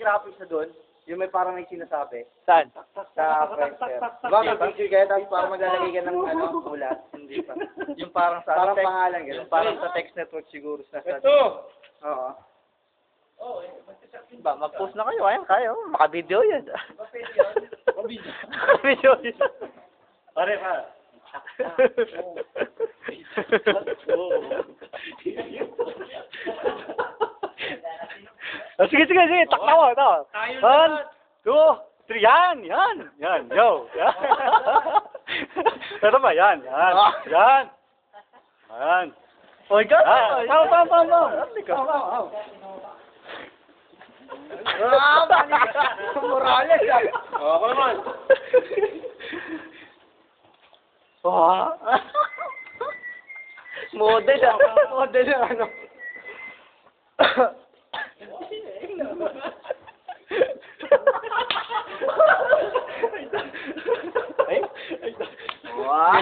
nag-copy siya doon, yung may parang may sinasabi. Saan? Sa Friendster. Diba, may picture kayo, tapos parang maglalagay ka ng ulat. Hindi pa. Yung parang sa Parang text, pangalan, gano'n. yung parang sa text network siguro sa Oo. Ba, mag-post na kayo, ayan kayo. Maka-video yan. Maka-video yan. Pare pa. Sige, takta mo, ito. 1, 2, 3, yan, yo. Pero ba, yan. Oh, God! Tama. Morales, ah! Ako naman. Model, ah! Model na ano. Wow.